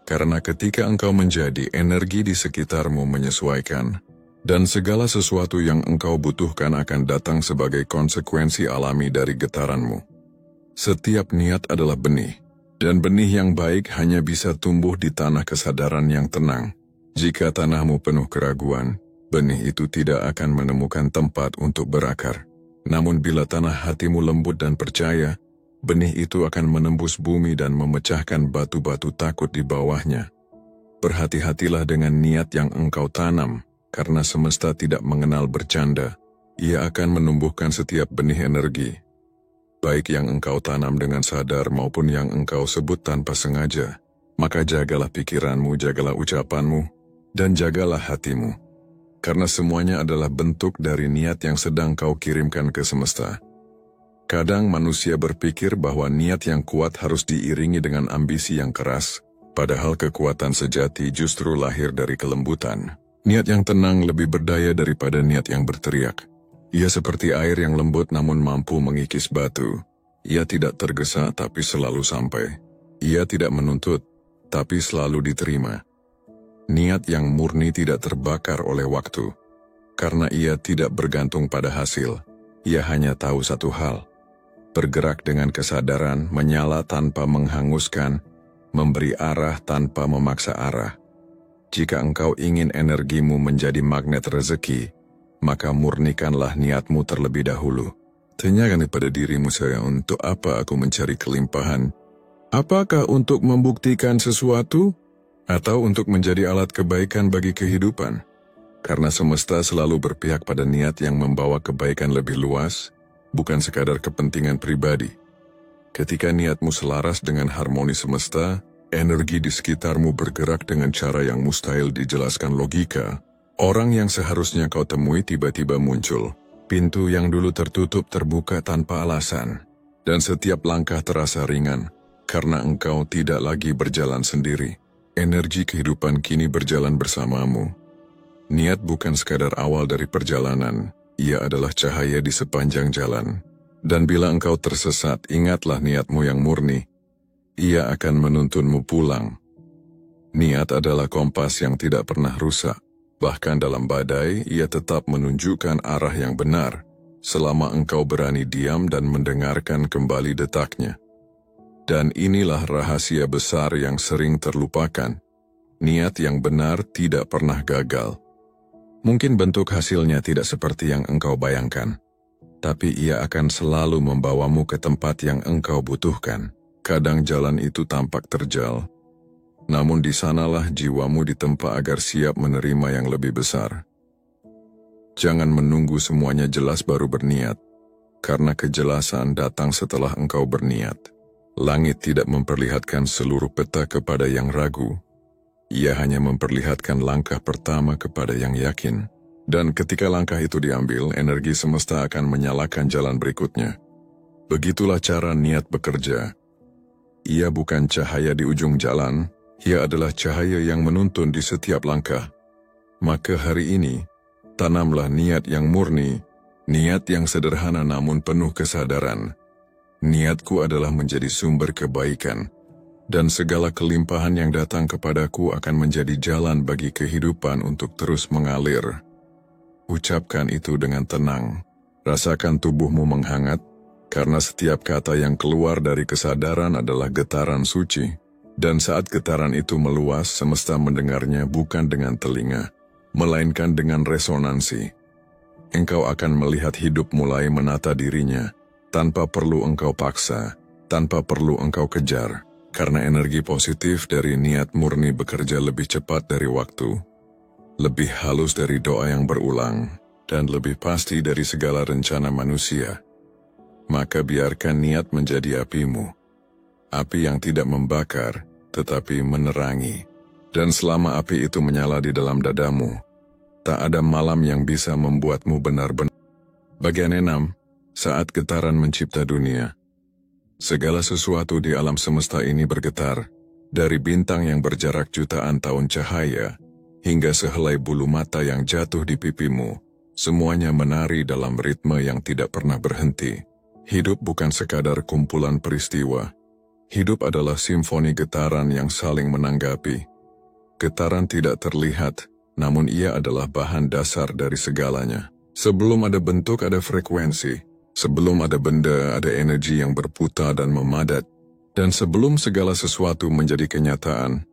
Karena ketika engkau menjadi, energi di sekitarmu menyesuaikan, dan segala sesuatu yang engkau butuhkan akan datang sebagai konsekuensi alami dari getaranmu. Setiap niat adalah benih, dan benih yang baik hanya bisa tumbuh di tanah kesadaran yang tenang. Jika tanahmu penuh keraguan, benih itu tidak akan menemukan tempat untuk berakar. Namun bila tanah hatimu lembut dan percaya, benih itu akan menembus bumi dan memecahkan batu-batu takut di bawahnya. Berhati-hatilah dengan niat yang engkau tanam, karena semesta tidak mengenal bercanda. Ia akan menumbuhkan setiap benih energi, baik yang engkau tanam dengan sadar maupun yang engkau sebut tanpa sengaja. Maka jagalah pikiranmu, jagalah ucapanmu, dan jagalah hatimu. Karena semuanya adalah bentuk dari niat yang sedang kau kirimkan ke semesta. Kadang manusia berpikir bahwa niat yang kuat harus diiringi dengan ambisi yang keras, padahal kekuatan sejati justru lahir dari kelembutan. Niat yang tenang lebih berdaya daripada niat yang berteriak. Ia seperti air yang lembut namun mampu mengikis batu. Ia tidak tergesa tapi selalu sampai. Ia tidak menuntut, tapi selalu diterima. Niat yang murni tidak terbakar oleh waktu. Karena ia tidak bergantung pada hasil. Ia hanya tahu satu hal. Bergerak dengan kesadaran, menyala tanpa menghanguskan, memberi arah tanpa memaksa arah. Jika engkau ingin energimu menjadi magnet rezeki, maka murnikanlah niatmu terlebih dahulu. Tanyakan kepada dirimu, saya, untuk apa aku mencari kelimpahan? Apakah untuk membuktikan sesuatu? Atau untuk menjadi alat kebaikan bagi kehidupan? Karena semesta selalu berpihak pada niat yang membawa kebaikan lebih luas, bukan sekadar kepentingan pribadi. Ketika niatmu selaras dengan harmoni semesta, energi di sekitarmu bergerak dengan cara yang mustahil dijelaskan logika. Orang yang seharusnya kau temui tiba-tiba muncul. Pintu yang dulu tertutup terbuka tanpa alasan. Dan setiap langkah terasa ringan, karena engkau tidak lagi berjalan sendiri. Energi kehidupan kini berjalan bersamamu. Niat bukan sekadar awal dari perjalanan, ia adalah cahaya di sepanjang jalan. Dan bila engkau tersesat, ingatlah niatmu yang murni. Ia akan menuntunmu pulang. Niat adalah kompas yang tidak pernah rusak. Bahkan dalam badai, ia tetap menunjukkan arah yang benar, selama engkau berani diam dan mendengarkan kembali detaknya. Dan inilah rahasia besar yang sering terlupakan. Niat yang benar tidak pernah gagal. Mungkin bentuk hasilnya tidak seperti yang engkau bayangkan, tapi ia akan selalu membawamu ke tempat yang engkau butuhkan. Kadang jalan itu tampak terjal, namun di sanalah jiwamu ditempa agar siap menerima yang lebih besar. Jangan menunggu semuanya jelas baru berniat, karena kejelasan datang setelah engkau berniat. Langit tidak memperlihatkan seluruh peta kepada yang ragu. Ia hanya memperlihatkan langkah pertama kepada yang yakin. Dan ketika langkah itu diambil, energi semesta akan menyalakan jalan berikutnya. Begitulah cara niat bekerja. Ia bukan cahaya di ujung jalan, ia adalah cahaya yang menuntun di setiap langkah. Maka hari ini, tanamlah niat yang murni, niat yang sederhana namun penuh kesadaran. Niatku adalah menjadi sumber kebaikan, dan segala kelimpahan yang datang kepadaku akan menjadi jalan bagi kehidupan untuk terus mengalir. Ucapkan itu dengan tenang. Rasakan tubuhmu menghangat, karena setiap kata yang keluar dari kesadaran adalah getaran suci. Dan saat getaran itu meluas, semesta mendengarnya bukan dengan telinga, melainkan dengan resonansi. Engkau akan melihat hidup mulai menata dirinya, tanpa perlu engkau paksa, tanpa perlu engkau kejar. Karena energi positif dari niat murni bekerja lebih cepat dari waktu, lebih halus dari doa yang berulang, dan lebih pasti dari segala rencana manusia. Maka biarkan niat menjadi apimu. Api yang tidak membakar, tetapi menerangi. Dan selama api itu menyala di dalam dadamu, tak ada malam yang bisa membuatmu benar-benar. Bagian 6. Saat getaran mencipta dunia. Segala sesuatu di alam semesta ini bergetar, dari bintang yang berjarak jutaan tahun cahaya, hingga sehelai bulu mata yang jatuh di pipimu, semuanya menari dalam ritme yang tidak pernah berhenti. Hidup bukan sekadar kumpulan peristiwa. Hidup adalah simfoni getaran yang saling menanggapi. Getaran tidak terlihat, namun ia adalah bahan dasar dari segalanya. Sebelum ada bentuk, ada frekuensi. Sebelum ada benda, ada energi yang berputar dan memadat. Dan sebelum segala sesuatu menjadi kenyataan,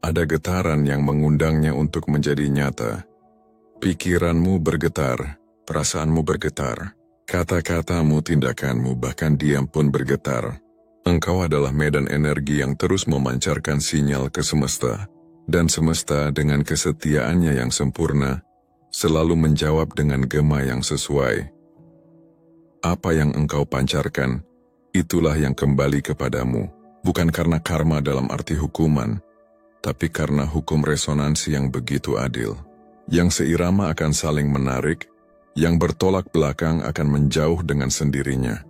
ada getaran yang mengundangnya untuk menjadi nyata. Pikiranmu bergetar, perasaanmu bergetar, kata-katamu, tindakanmu, bahkan diam pun bergetar. Engkau adalah medan energi yang terus memancarkan sinyal ke semesta. Dan semesta dengan kesetiaannya yang sempurna, selalu menjawab dengan gema yang sesuai. Apa yang engkau pancarkan, itulah yang kembali kepadamu, bukan karena karma dalam arti hukuman, tapi karena hukum resonansi yang begitu adil. Yang seirama akan saling menarik, yang bertolak belakang akan menjauh dengan sendirinya.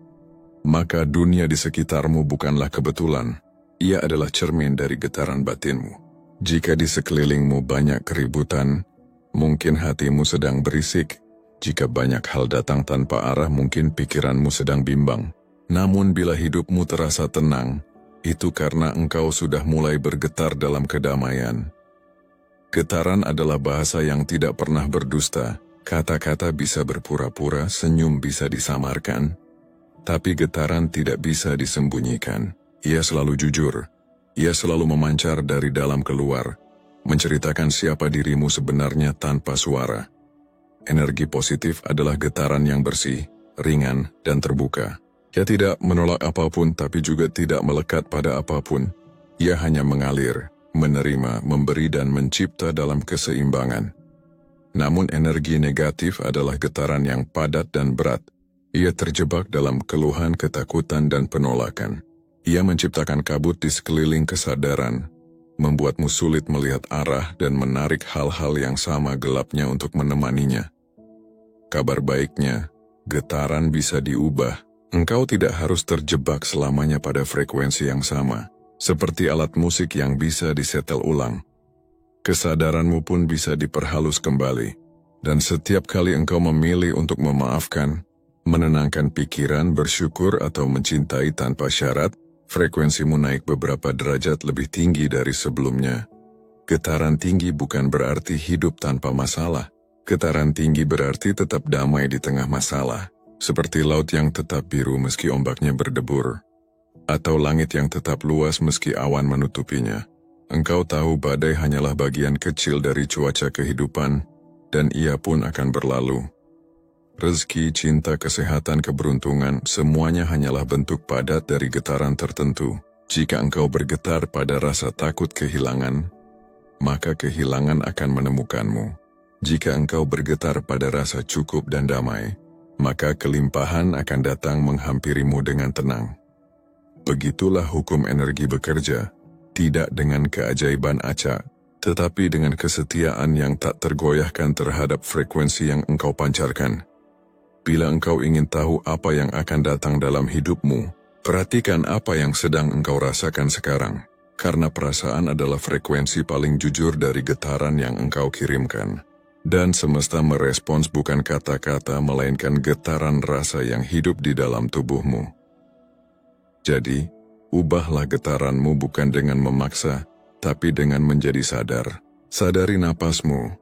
Maka dunia di sekitarmu bukanlah kebetulan, ia adalah cermin dari getaran batinmu. Jika di sekelilingmu banyak keributan, mungkin hatimu sedang berisik. Jika banyak hal datang tanpa arah, mungkin pikiranmu sedang bimbang. Namun bila hidupmu terasa tenang, itu karena engkau sudah mulai bergetar dalam kedamaian. Getaran adalah bahasa yang tidak pernah berdusta. Kata-kata bisa berpura-pura, senyum bisa disamarkan. Tapi getaran tidak bisa disembunyikan. Ia selalu jujur. Ia selalu memancar dari dalam keluar, menceritakan siapa dirimu sebenarnya tanpa suara. Energi positif adalah getaran yang bersih, ringan, dan terbuka. Ia tidak menolak apapun tapi juga tidak melekat pada apapun. Ia hanya mengalir, menerima, memberi dan mencipta dalam keseimbangan. Namun energi negatif adalah getaran yang padat dan berat. Ia terjebak dalam keluhan, ketakutan, dan penolakan. Ia menciptakan kabut di sekeliling kesadaran, membuatmu sulit melihat arah dan menarik hal-hal yang sama gelapnya untuk menemaninya. Kabar baiknya, getaran bisa diubah. Engkau tidak harus terjebak selamanya pada frekuensi yang sama, seperti alat musik yang bisa disetel ulang. Kesadaranmu pun bisa diperhalus kembali, dan setiap kali engkau memilih untuk memaafkan, menenangkan pikiran, bersyukur, atau mencintai tanpa syarat, frekuensimu naik beberapa derajat lebih tinggi dari sebelumnya. Getaran tinggi bukan berarti hidup tanpa masalah. Getaran tinggi berarti tetap damai di tengah masalah. Seperti laut yang tetap biru meski ombaknya berdebur. Atau langit yang tetap luas meski awan menutupinya. Engkau tahu badai hanyalah bagian kecil dari cuaca kehidupan, dan ia pun akan berlalu. Rezeki, cinta, kesehatan, keberuntungan, semuanya hanyalah bentuk padat dari getaran tertentu. Jika engkau bergetar pada rasa takut kehilangan, maka kehilangan akan menemukanmu. Jika engkau bergetar pada rasa cukup dan damai, maka kelimpahan akan datang menghampirimu dengan tenang. Begitulah hukum energi bekerja, tidak dengan keajaiban acak, tetapi dengan kesetiaan yang tak tergoyahkan terhadap frekuensi yang engkau pancarkan. Bila engkau ingin tahu apa yang akan datang dalam hidupmu, perhatikan apa yang sedang engkau rasakan sekarang, karena perasaan adalah frekuensi paling jujur dari getaran yang engkau kirimkan. Dan semesta merespons bukan kata-kata melainkan getaran rasa yang hidup di dalam tubuhmu. Jadi, ubahlah getaranmu bukan dengan memaksa, tapi dengan menjadi sadar. Sadari napasmu,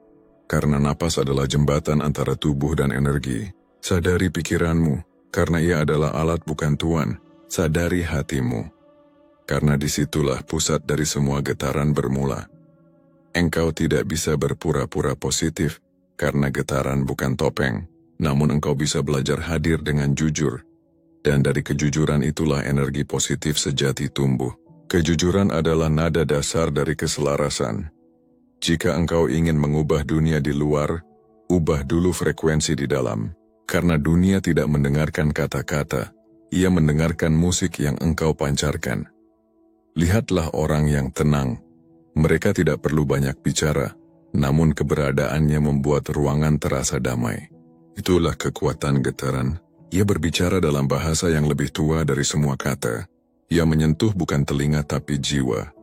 karena napas adalah jembatan antara tubuh dan energi. Sadari pikiranmu, karena ia adalah alat bukan tuan. Sadari hatimu, karena disitulah pusat dari semua getaran bermula. Engkau tidak bisa berpura-pura positif, karena getaran bukan topeng, namun engkau bisa belajar hadir dengan jujur. Dan dari kejujuran itulah energi positif sejati tumbuh. Kejujuran adalah nada dasar dari keselarasan. Jika engkau ingin mengubah dunia di luar, ubah dulu frekuensi di dalam. Karena dunia tidak mendengarkan kata-kata, ia mendengarkan musik yang engkau pancarkan. Lihatlah orang yang tenang. Mereka tidak perlu banyak bicara, namun keberadaannya membuat ruangan terasa damai. Itulah kekuatan getaran. Ia berbicara dalam bahasa yang lebih tua dari semua kata. Ia menyentuh bukan telinga tapi jiwa.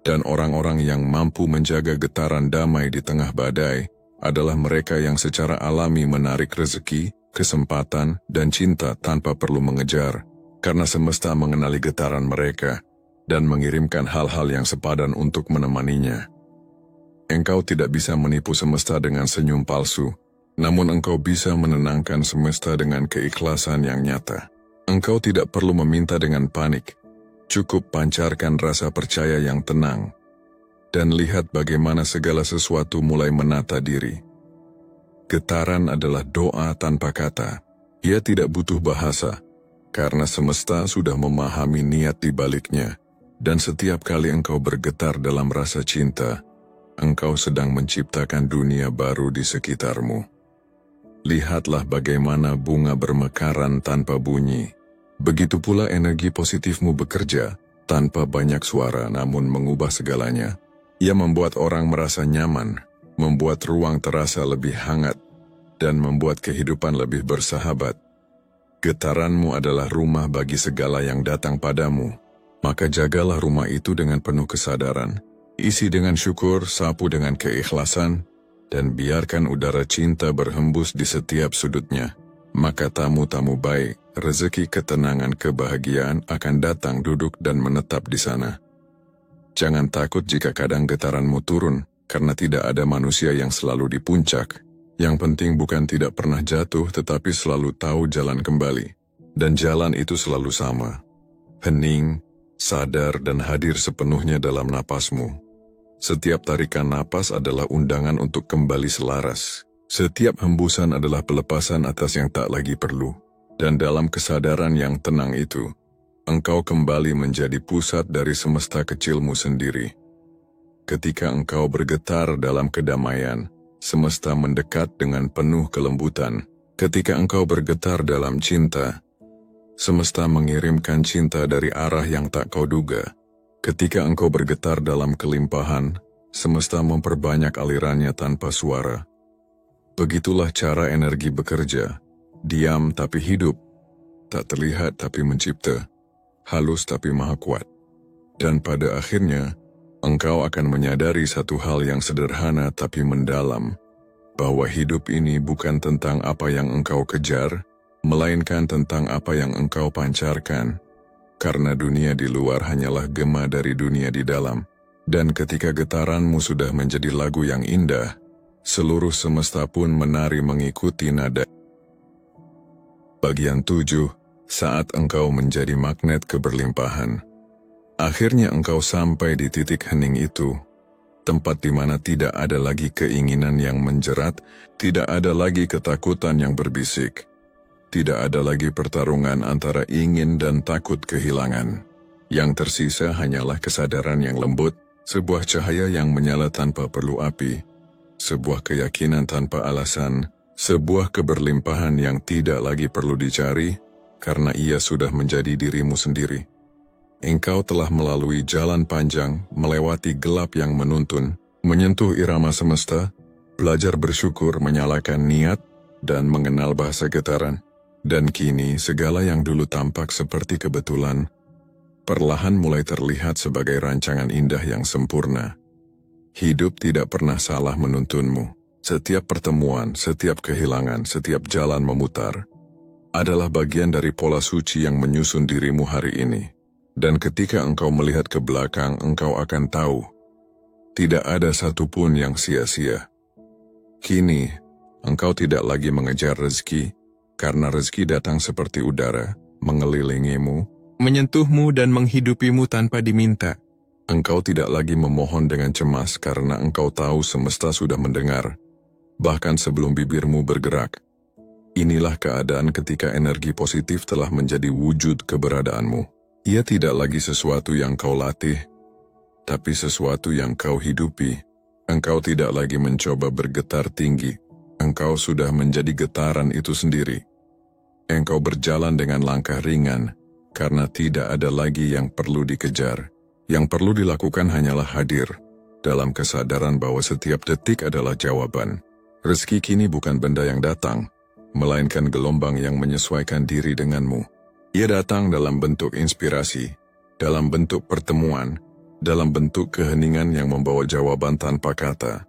Dan orang-orang yang mampu menjaga getaran damai di tengah badai adalah mereka yang secara alami menarik rezeki, kesempatan, dan cinta tanpa perlu mengejar, karena semesta mengenali getaran mereka dan mengirimkan hal-hal yang sepadan untuk menemaninya. Engkau tidak bisa menipu semesta dengan senyum palsu, namun engkau bisa menenangkan semesta dengan keikhlasan yang nyata. Engkau tidak perlu meminta dengan panik, cukup pancarkan rasa percaya yang tenang, dan lihat bagaimana segala sesuatu mulai menata diri. Getaran adalah doa tanpa kata. Ia tidak butuh bahasa, karena semesta sudah memahami niat di baliknya, dan setiap kali engkau bergetar dalam rasa cinta, engkau sedang menciptakan dunia baru di sekitarmu. Lihatlah bagaimana bunga bermekaran tanpa bunyi. Begitu pula energi positifmu bekerja, tanpa banyak suara namun mengubah segalanya. Ia membuat orang merasa nyaman, membuat ruang terasa lebih hangat, dan membuat kehidupan lebih bersahabat. Getaranmu adalah rumah bagi segala yang datang padamu, maka jagalah rumah itu dengan penuh kesadaran. Isi dengan syukur, sapu dengan keikhlasan, dan biarkan udara cinta berhembus di setiap sudutnya. Maka tamu-tamu baik, rezeki, ketenangan, kebahagiaan akan datang duduk dan menetap di sana. Jangan takut jika kadang getaranmu turun, karena tidak ada manusia yang selalu di puncak. Yang penting bukan tidak pernah jatuh, tetapi selalu tahu jalan kembali. Dan jalan itu selalu sama. Hening, sadar, dan hadir sepenuhnya dalam napasmu. Setiap tarikan napas adalah undangan untuk kembali selaras. Setiap hembusan adalah pelepasan atas yang tak lagi perlu. Dan dalam kesadaran yang tenang itu, engkau kembali menjadi pusat dari semesta kecilmu sendiri. Ketika engkau bergetar dalam kedamaian, semesta mendekat dengan penuh kelembutan. Ketika engkau bergetar dalam cinta, semesta mengirimkan cinta dari arah yang tak kau duga. Ketika engkau bergetar dalam kelimpahan, semesta memperbanyak alirannya tanpa suara. Begitulah cara energi bekerja. Diam tapi hidup, tak terlihat tapi mencipta, halus tapi maha kuat. Dan pada akhirnya, engkau akan menyadari satu hal yang sederhana tapi mendalam, bahwa hidup ini bukan tentang apa yang engkau kejar, melainkan tentang apa yang engkau pancarkan. Karena dunia di luar hanyalah gema dari dunia di dalam. Dan ketika getaranmu sudah menjadi lagu yang indah, seluruh semesta pun menari mengikuti nada. Bagian 7. Saat engkau menjadi magnet keberlimpahan. Akhirnya engkau sampai di titik hening itu, tempat di mana tidak ada lagi keinginan yang menjerat, tidak ada lagi ketakutan yang berbisik, tidak ada lagi pertarungan antara ingin dan takut kehilangan. Yang tersisa hanyalah kesadaran yang lembut, sebuah cahaya yang menyala tanpa perlu api, sebuah keyakinan tanpa alasan, sebuah keberlimpahan yang tidak lagi perlu dicari, karena ia sudah menjadi dirimu sendiri. Engkau telah melalui jalan panjang, melewati gelap yang menuntun, menyentuh irama semesta, belajar bersyukur, menyalakan niat, dan mengenal bahasa getaran. Dan kini segala yang dulu tampak seperti kebetulan, perlahan mulai terlihat sebagai rancangan indah yang sempurna. Hidup tidak pernah salah menuntunmu. Setiap pertemuan, setiap kehilangan, setiap jalan memutar, adalah bagian dari pola suci yang menyusun dirimu hari ini. Dan ketika engkau melihat ke belakang, engkau akan tahu, tidak ada satupun yang sia-sia. Kini, engkau tidak lagi mengejar rezeki, karena rezeki datang seperti udara, mengelilingimu, menyentuhmu dan menghidupimu tanpa diminta. Engkau tidak lagi memohon dengan cemas karena engkau tahu semesta sudah mendengar, bahkan sebelum bibirmu bergerak. Inilah keadaan ketika energi positif telah menjadi wujud keberadaanmu. Ia tidak lagi sesuatu yang kau latih, tapi sesuatu yang kau hidupi. Engkau tidak lagi mencoba bergetar tinggi. Engkau sudah menjadi getaran itu sendiri. Engkau berjalan dengan langkah ringan, karena tidak ada lagi yang perlu dikejar. Yang perlu dilakukan hanyalah hadir, dalam kesadaran bahwa setiap detik adalah jawaban. Rezeki kini bukan benda yang datang, melainkan gelombang yang menyesuaikan diri denganmu. Ia datang dalam bentuk inspirasi, dalam bentuk pertemuan, dalam bentuk keheningan yang membawa jawaban tanpa kata.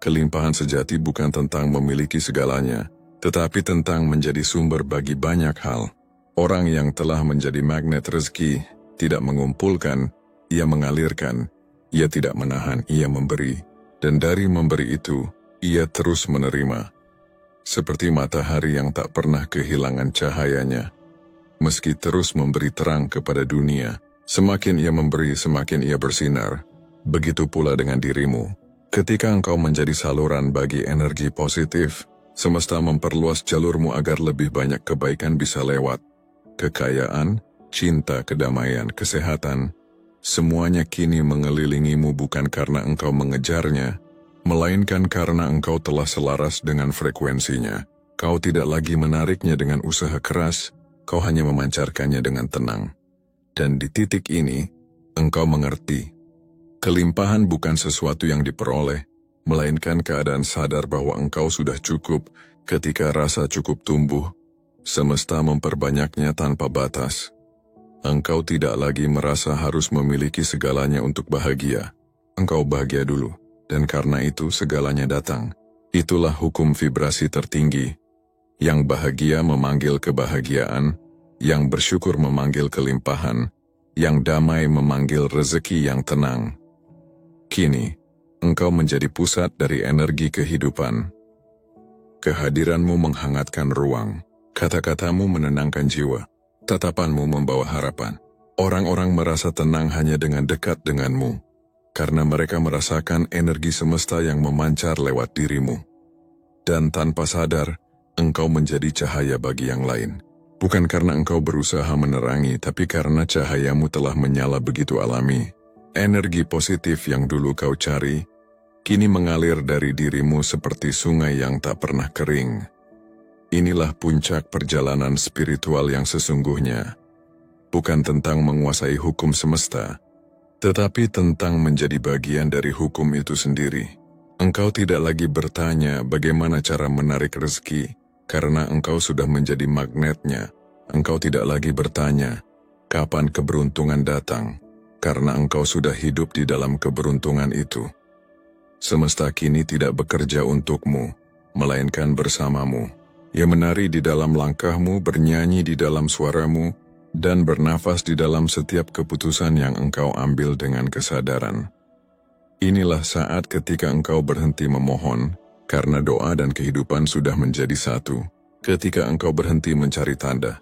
Kelimpahan sejati bukan tentang memiliki segalanya, tetapi tentang menjadi sumber bagi banyak hal. Orang yang telah menjadi magnet rezeki tidak mengumpulkan, ia mengalirkan. Ia tidak menahan, ia memberi. Dan dari memberi itu, ia terus menerima. Seperti matahari yang tak pernah kehilangan cahayanya. Meski terus memberi terang kepada dunia, semakin ia memberi, semakin ia bersinar. Begitu pula dengan dirimu. Ketika engkau menjadi saluran bagi energi positif, semesta memperluas jalurmu agar lebih banyak kebaikan bisa lewat. Kekayaan, cinta, kedamaian, kesehatan, semuanya kini mengelilingimu bukan karena engkau mengejarnya, melainkan karena engkau telah selaras dengan frekuensinya. Kau tidak lagi menariknya dengan usaha keras, kau hanya memancarkannya dengan tenang. Dan di titik ini, engkau mengerti. Kelimpahan bukan sesuatu yang diperoleh, melainkan keadaan sadar bahwa engkau sudah cukup. Ketika rasa cukup tumbuh, semesta memperbanyaknya tanpa batas. Engkau tidak lagi merasa harus memiliki segalanya untuk bahagia. Engkau bahagia dulu, dan karena itu segalanya datang. Itulah hukum vibrasi tertinggi. Yang bahagia memanggil kebahagiaan, yang bersyukur memanggil kelimpahan, yang damai memanggil rezeki yang tenang. Kini, engkau menjadi pusat dari energi kehidupan. Kehadiranmu menghangatkan ruang, kata-katamu menenangkan jiwa, tatapanmu membawa harapan. Orang-orang merasa tenang hanya dengan dekat denganmu, karena mereka merasakan energi semesta yang memancar lewat dirimu. Dan tanpa sadar, engkau menjadi cahaya bagi yang lain. Bukan karena engkau berusaha menerangi, tapi karena cahayamu telah menyala begitu alami. Energi positif yang dulu kau cari, kini mengalir dari dirimu seperti sungai yang tak pernah kering. Inilah puncak perjalanan spiritual yang sesungguhnya. Bukan tentang menguasai hukum semesta, tetapi tentang menjadi bagian dari hukum itu sendiri. Engkau tidak lagi bertanya bagaimana cara menarik rezeki, karena engkau sudah menjadi magnetnya. Engkau tidak lagi bertanya kapan keberuntungan datang, karena engkau sudah hidup di dalam keberuntungan itu. Semesta kini tidak bekerja untukmu, melainkan bersamamu. Ia menari di dalam langkahmu, bernyanyi di dalam suaramu, dan bernafas di dalam setiap keputusan yang engkau ambil dengan kesadaran. Inilah saat ketika engkau berhenti memohon, karena doa dan kehidupan sudah menjadi satu. Ketika engkau berhenti mencari tanda,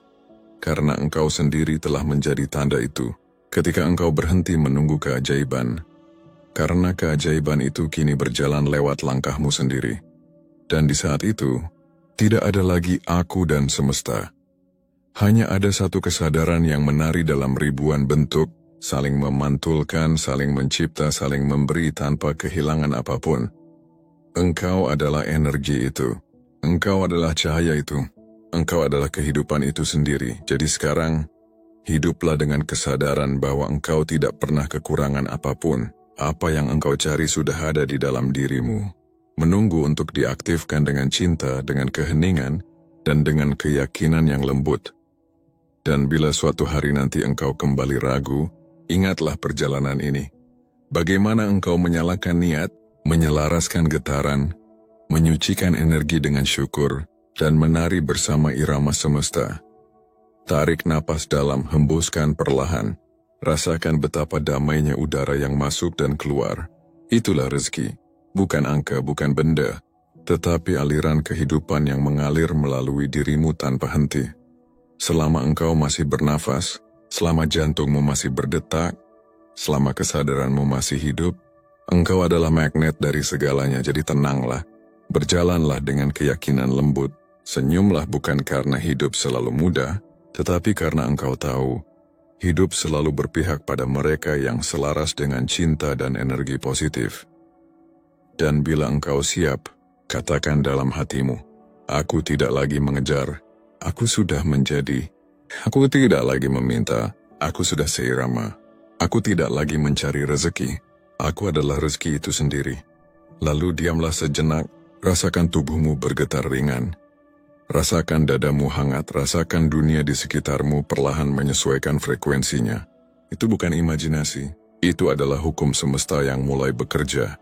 karena engkau sendiri telah menjadi tanda itu. Ketika engkau berhenti menunggu keajaiban, karena keajaiban itu kini berjalan lewat langkahmu sendiri. Dan di saat itu, tidak ada lagi aku dan semesta. Hanya ada satu kesadaran yang menari dalam ribuan bentuk, saling memantulkan, saling mencipta, saling memberi tanpa kehilangan apapun. Engkau adalah energi itu. Engkau adalah cahaya itu. Engkau adalah kehidupan itu sendiri. Jadi sekarang, hiduplah dengan kesadaran bahwa engkau tidak pernah kekurangan apapun. Apa yang engkau cari sudah ada di dalam dirimu. Menunggu untuk diaktifkan dengan cinta, dengan keheningan, dan dengan keyakinan yang lembut. Dan bila suatu hari nanti engkau kembali ragu, ingatlah perjalanan ini. Bagaimana engkau menyalakan niat, menyelaraskan getaran, menyucikan energi dengan syukur, dan menari bersama irama semesta. Tarik napas dalam, hembuskan perlahan. Rasakan betapa damainya udara yang masuk dan keluar. Itulah rezeki. Bukan angka, bukan benda, tetapi aliran kehidupan yang mengalir melalui dirimu tanpa henti. Selama engkau masih bernafas, selama jantungmu masih berdetak, selama kesadaranmu masih hidup, engkau adalah magnet dari segalanya. Jadi tenanglah, berjalanlah dengan keyakinan lembut, senyumlah bukan karena hidup selalu mudah, tetapi karena engkau tahu, Hidup selalu berpihak pada mereka yang selaras dengan cinta dan energi positif. Dan bila engkau siap, katakan dalam hatimu, aku tidak lagi mengejar, aku sudah menjadi. Aku tidak lagi meminta, aku sudah seirama. Aku tidak lagi mencari rezeki, aku adalah rezeki itu sendiri. Lalu diamlah sejenak, rasakan tubuhmu bergetar ringan. Rasakan dadamu hangat, rasakan dunia di sekitarmu perlahan menyesuaikan frekuensinya. Itu bukan imajinasi, itu adalah hukum semesta yang mulai bekerja,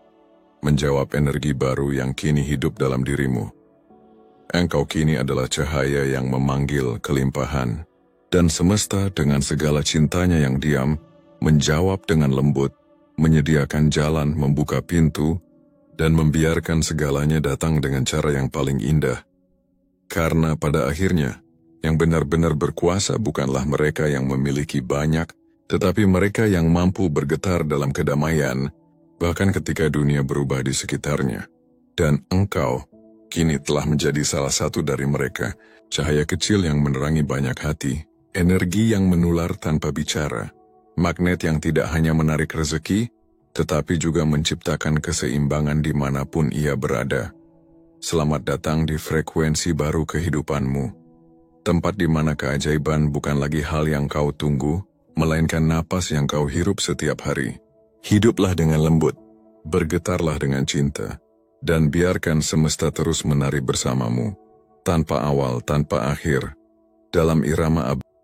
menjawab energi baru yang kini hidup dalam dirimu. Engkau kini adalah cahaya yang memanggil kelimpahan, dan semesta dengan segala cintanya yang diam, menjawab dengan lembut, menyediakan jalan, membuka pintu, dan membiarkan segalanya datang dengan cara yang paling indah. Karena pada akhirnya, yang benar-benar berkuasa bukanlah mereka yang memiliki banyak, tetapi mereka yang mampu bergetar dalam kedamaian, bahkan ketika dunia berubah di sekitarnya. Dan engkau kini telah menjadi salah satu dari mereka, cahaya kecil yang menerangi banyak hati, energi yang menular tanpa bicara, magnet yang tidak hanya menarik rezeki, tetapi juga menciptakan keseimbangan dimanapun ia berada. Selamat datang di frekuensi baru kehidupanmu, tempat di mana keajaiban bukan lagi hal yang kau tunggu, melainkan napas yang kau hirup setiap hari. Hiduplah dengan lembut, bergetarlah dengan cinta, dan biarkan semesta terus menari bersamamu, tanpa awal, tanpa akhir, dalam irama abadi.